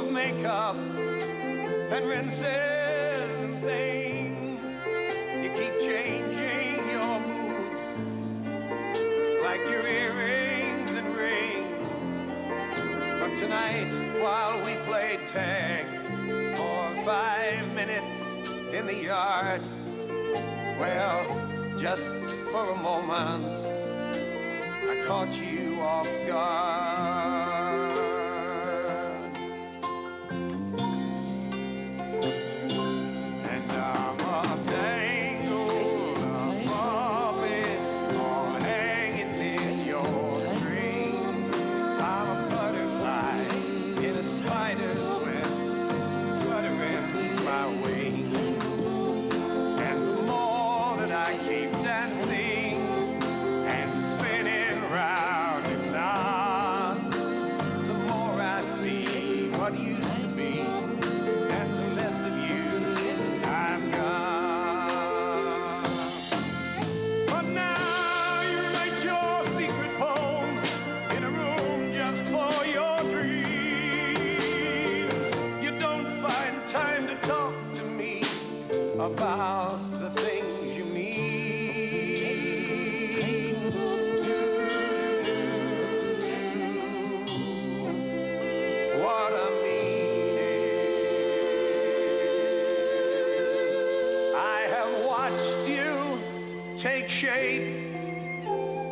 Makeup and rinses and things. You like your earrings and rings. But tonight, while we played tag for 5 minutes in the yard, well, just for a moment, I caught you off guard. And I'm a tangled, a puppet, all hanging in your strings. I'm a butterfly in a spider's web, fluttering my wings. And the more that I keep dancing and spinning round in knots, the more I see what used to be, and the less of you I've got. But now you write your secret poems in a room just for your dreams. You don't find time to talk to me about the things you mean. What I mean is, I have watched you take shape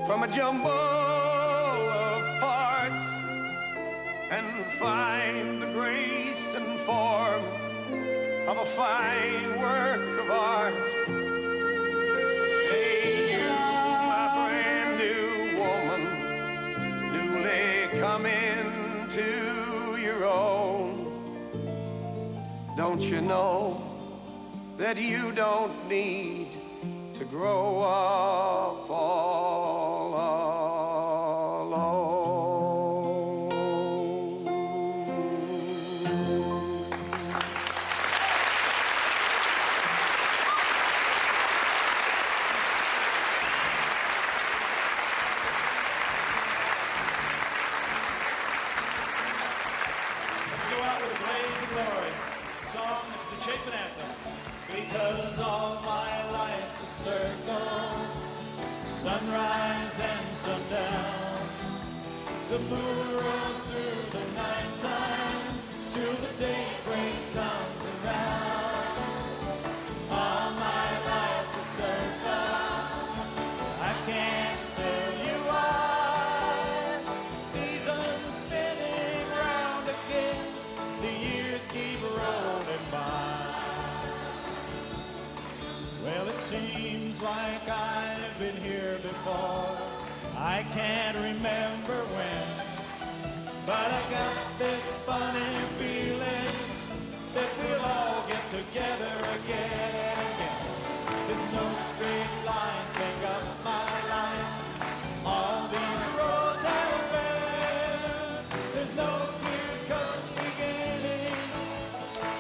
from a jumble of parts and find the grace and form of a fine work of art. Hey, you, my brand new woman, newly come into your own. Don't you know that you don't need to grow up all alone? Let's go out with a blaze of glory. Song, it's the Chapin anthem. Because all my life's a circle, sunrise and sundown. The moon rolls through the nighttime till the daybreak comes around. All my life's a circle, I can't tell you why. Seasons spinning round again, the years keep rolling by. Well, it seems like I've been here before. I can't remember when, but I got this funny feeling that we'll all get together again and again. There's no straight lines make up my life. All these roads have bends. There's no clear-cut beginnings,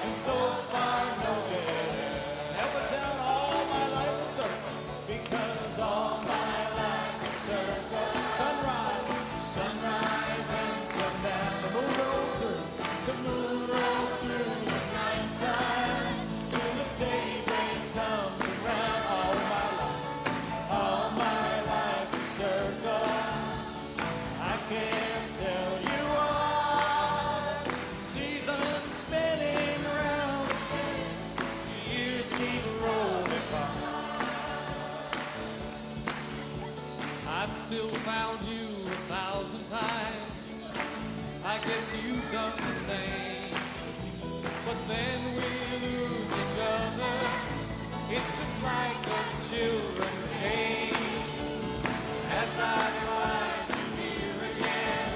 and so far no dead end. Help us out, all my life's a circle, because all my life's a circle. Sunrise, sunrise and sundown. The moon rolls through, the moon rolls through the nighttime till the daybreak comes around. All my life's a circle. I can't tell you why. Seasons spinning round, the years keep rolling by. I've still found you 1,000 times. I guess you've done the same. But then we lose each other. It's just like a children's game. As I find you here again,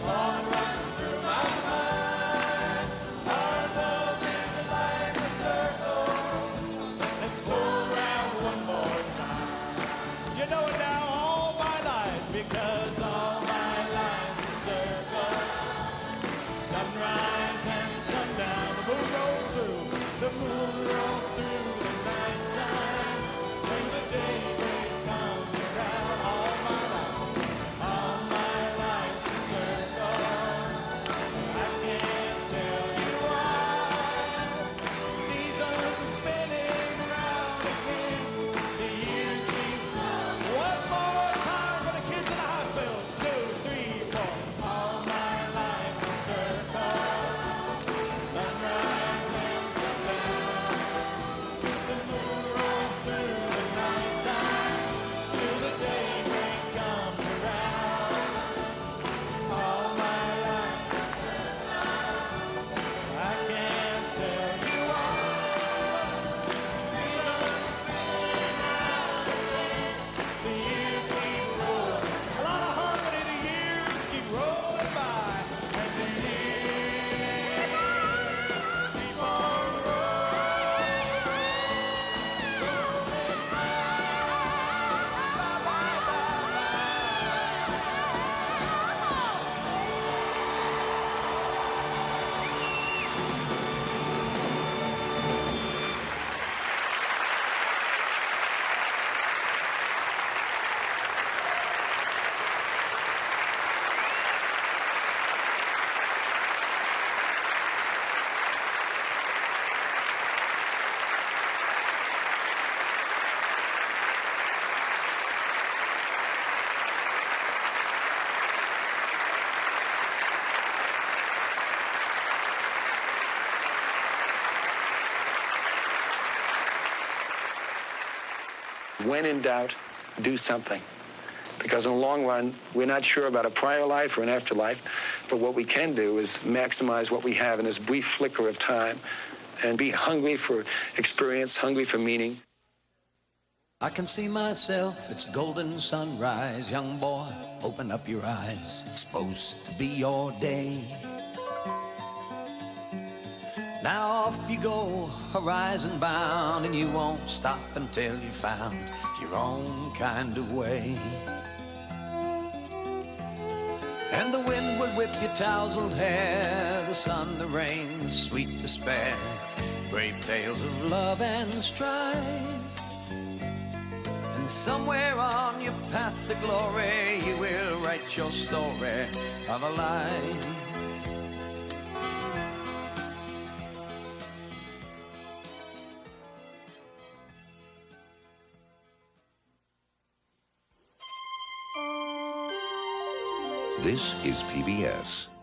all runs through my mind. Our love is like a circle. Let's go around one more time. You know it now, all my life, because all my life's a circle. Sunrise and sundown, the moon rolls through, when in doubt, do something. Because in the long run, we're not sure about a prior life or an afterlife, but what we can do is maximize what we have in this brief flicker of time and be hungry for experience, hungry for meaning. I can see myself, it's golden sunrise. Young boy, open up your eyes. It's supposed to be your day. Now off you go, horizon bound, and you won't stop until you found your own kind of way. And the wind will whip your tousled hair, the sun, the rain, the sweet despair, brave tales of love and strife. And somewhere on your path to glory, you will write your story of a life. This is PBS.